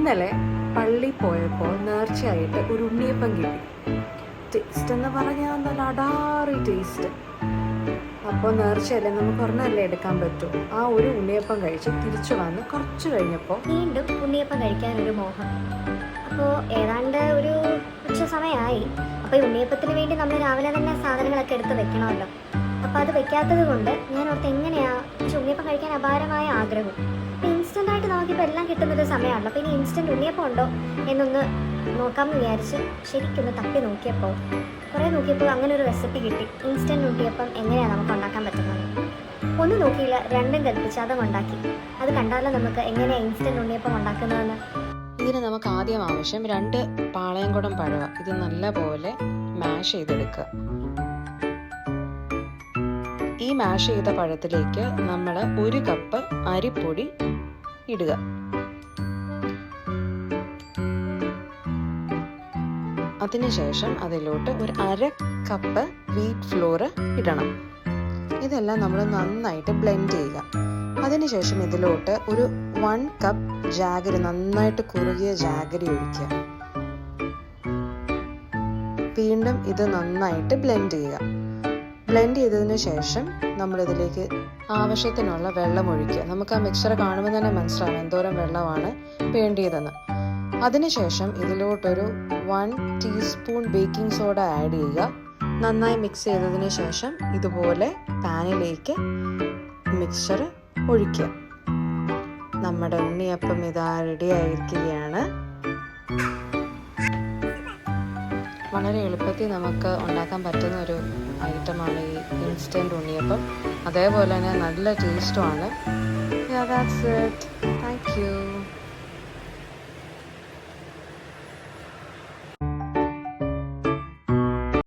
ഇന്നലെ പള്ളി പോയപ്പോൾ നേർച്ചയായിട്ട് ഒരു ഉണ്ണിയപ്പം കിട്ടി. ടേസ്റ്റ് എന്ന് പറഞ്ഞാൽ നല്ല അടാറി ടേസ്റ്റ്. അപ്പോൾ നേർച്ചയല്ലേ, നമുക്ക് ഒരെണ്ണമല്ലേ എടുക്കാൻ പറ്റൂ. ആ ഒരു ഉണ്ണിയപ്പം കഴിച്ച് തിരിച്ചു വന്ന് കുറച്ച് കഴിഞ്ഞപ്പോൾ വീണ്ടും ഉണ്ണിയപ്പം കഴിക്കാനൊരു മോഹം. അപ്പോൾ ഏതാണ്ട് ഒരു ഉച്ച സമയമായി. അപ്പോൾ ഈ ഉണ്ണിയപ്പത്തിന് വേണ്ടി നമ്മൾ രാവിലെ തന്നെ സാധനങ്ങളൊക്കെ എടുത്ത് വെക്കണമല്ലോ. അപ്പോൾ അത് വെക്കാത്തത് കൊണ്ട് ഞാൻ ഓർത്ത് എങ്ങനെയാണ് പക്ഷെ ഉണ്ണിയപ്പം കഴിക്കാൻ അപാരമായ ആഗ്രഹം. അപ്പോൾ ഇൻസ്റ്റൻ്റായിട്ട് നമുക്കിപ്പോൾ എല്ലാം കിട്ടുന്നൊരു സമയമാണല്ലോ. അപ്പോൾ ഇനി ഇൻസ്റ്റൻറ്റ് ഉണ്ണിയപ്പം ഉണ്ടോ എന്നൊന്ന് നോക്കാമെന്ന് വിചാരിച്ച് ശരിക്കൊന്ന് തപ്പി നോക്കിയപ്പോൾ അങ്ങനെ ഒരു റെസിപ്പി കിട്ടി. ഇൻസ്റ്റൻറ്റ് ഉണ്ണിയപ്പം എങ്ങനെയാണ് നമുക്ക് ഉണ്ടാക്കാൻ പറ്റുന്നത്. ഒന്നും നോക്കിയില്ല, രണ്ടും കൽപ്പിച്ച് അതും ഉണ്ടാക്കി. അത് കണ്ടാലോ നമുക്ക് എങ്ങനെയാണ് ഇൻസ്റ്റൻറ്റ് ഉണ്ണിയപ്പം ഉണ്ടാക്കുന്നതെന്ന്. ഇതിന് നമുക്ക് ആദ്യം ആവശ്യം 2 പാളയംകുടം പഴവ. ഇത് നല്ലപോലെ മാഷ് ചെയ്തെടുക്കുക. ഈ മാഷ് ചെയ്ത പഴത്തിലേക്ക് നമ്മൾ 1 കപ്പ് അരിപ്പൊടി ഇടുക. അതിനുശേഷം അതിലോട്ട് ഒരു 1/2 കപ്പ് വീറ്റ് ഫ്ലോർ ഇടണം. ഇതെല്ലാം നമ്മൾ നന്നായിട്ട് ബ്ലെൻഡ് ചെയ്യുക. അതിനുശേഷം ഇതിലോട്ട് ഒരു 1 കപ്പ് ജാഗരി, നന്നായിട്ട് കുറുകിയ ജാഗരി ഒഴിക്കുക. വീണ്ടും ഇത് നന്നായിട്ട് ബ്ലെൻഡ് ചെയ്യുക. ബ്ലെൻഡ് ചെയ്തതിന് ശേഷം നമ്മളിതിലേക്ക് ആവശ്യത്തിനുള്ള വെള്ളം ഒഴിക്കുക. നമുക്ക് ആ മിക്സർ കാണുമ്പോൾ തന്നെ മനസ്സിലാവും എന്തോരം വെള്ളമാണ് വേണ്ടിയതെന്ന്. അതിനുശേഷം ഇതിലോട്ടൊരു 1 ടീസ്പൂൺ ബേക്കിംഗ് സോഡ ആഡ് ചെയ്യുക. നന്നായി മിക്സ് ചെയ്തതിന് ശേഷം ഇതുപോലെ പാനിലേക്ക് മിക്സ്ചർ ഒഴിക്കുക. നമ്മുടെ ഉണ്ണിയപ്പം ഇതാ റെഡി ആയിരിക്കുകയാണ്. വളരെ എളുപ്പത്തിൽ നമുക്ക് ഉണ്ടാക്കാൻ പറ്റുന്ന ഒരു ഐറ്റമാണ് ഈ ഇൻസ്റ്റൻറ്റ് ഉണ്ണിയപ്പം. അതേപോലെ തന്നെ നല്ല ടേസ്റ്റുമാണ്. That's it. Thank you.